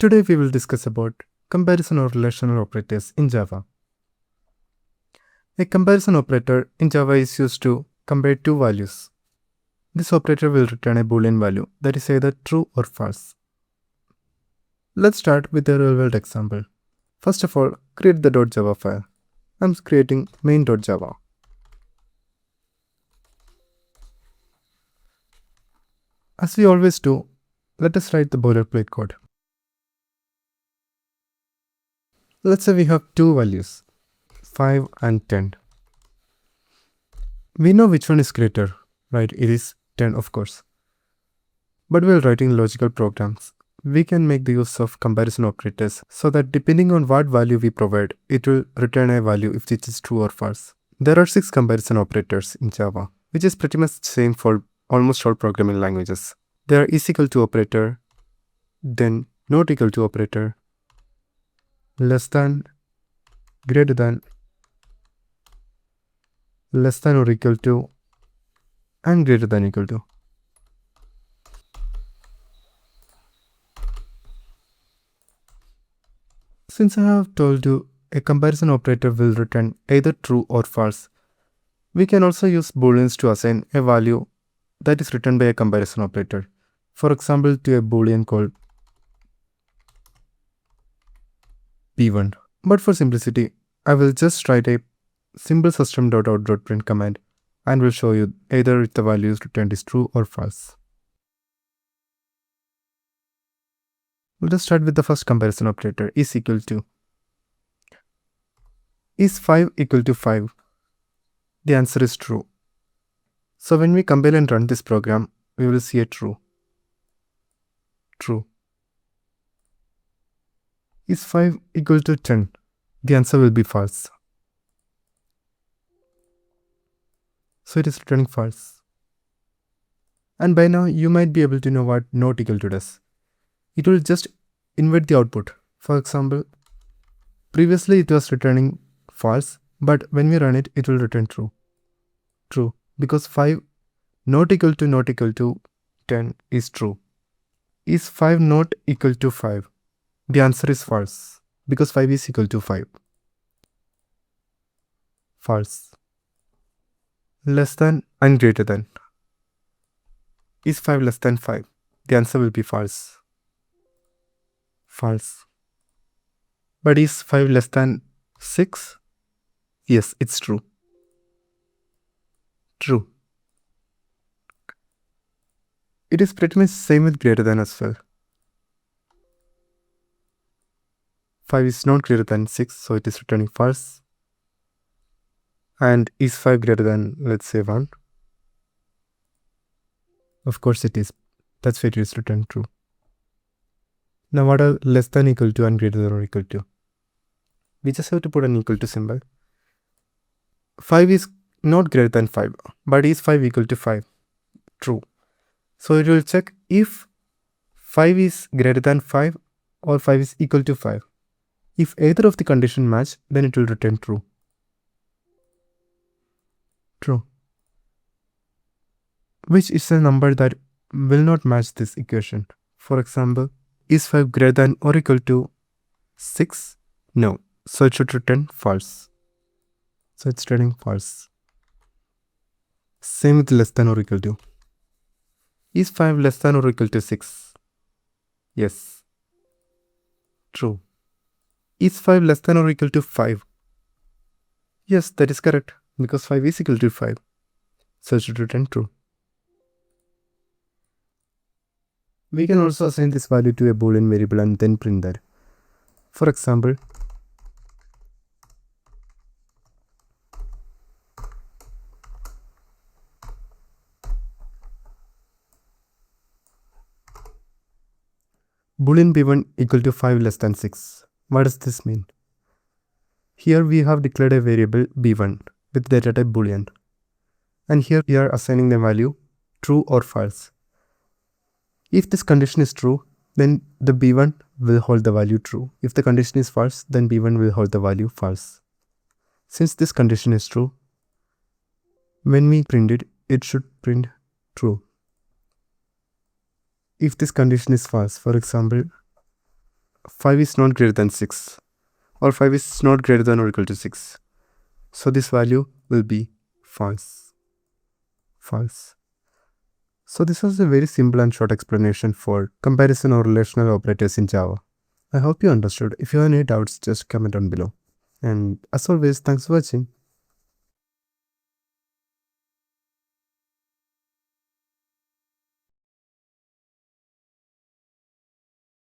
Today we will discuss about comparison or relational operators in Java. A comparison operator in Java is used to compare two values. This operator will return a boolean value that is either true or false. Let's start with a real-world example. First of all, create the .java file. I'm creating main.java. As we always do, let us write the boilerplate code. Let's say we have two values, 5 and 10. We know which one is greater, right? It is 10, of course. But while writing logical programs, we can make the use of comparison operators so that depending on what value we provide, it will return a value if it is true or false. There are 6 comparison operators in Java, which is pretty much the same for almost all programming languages. They are is equal to operator, then not equal to operator, less than, greater than, less than or equal to, and greater than equal to. Since I have told you a comparison operator will return either true or false, we can also use booleans to assign a value that is returned by a comparison operator. For example, to a boolean called p1. But for simplicity, I will just write a simple system.out.print command and will show you either if the value is returned is true or false. Let us start with the first comparison operator, is equal to. Is 5 equal to 5? The answer is true. So when we compile and run this program, we will see a true. True. Is 5 equal to 10? The answer will be false. So it is returning false. And by now you might be able to know what not equal to does. It will just invert the output. For example, previously it was returning false, but when we run it, it will return true. True, because 5 not equal to 10 is true. Is 5 not equal to 5? The answer is false, because 5 is equal to 5. False. Less than and greater than. Is 5 less than 5? The answer will be false. False. But is 5 less than 6? Yes, it's true. True. It is pretty much same with greater than as well. 5 is not greater than 6, so it is returning false. And is 5 greater than, let's say, 1? Of course it is. That's why it is returned true. Now what are less than equal to and greater than or equal to? We just have to put an equal to symbol. 5 is not greater than 5, but is 5 equal to 5? True. So it will check if 5 is greater than 5 or 5 is equal to 5. If either of the condition match, then it will return true. True. Which is a number that will not match this equation. For example, is 5 greater than or equal to 6? No. So it should return false. So it's returning false. Same with less than or equal to. Is 5 less than or equal to 6? Yes. True. Is 5 less than or equal to 5? Yes, that is correct, because 5 is equal to 5. So it should return true. We can also assign this value to a boolean variable and then print that. For example, boolean b1 equal to 5 less than 6. What does this mean? Here we have declared a variable b1 with data type boolean. And here we are assigning the value true or false. If this condition is true, then the b1 will hold the value true. If the condition is false, then b1 will hold the value false. Since this condition is true, when we print it, it should print true. If this condition is false, for example, 5 is not greater than 6, or 5 is not greater than or equal to 6. So this value will be false. False. So this was a very simple and short explanation for comparison or relational operators in Java. I hope you understood. If you have any doubts, just comment down below. And as always, thanks for watching.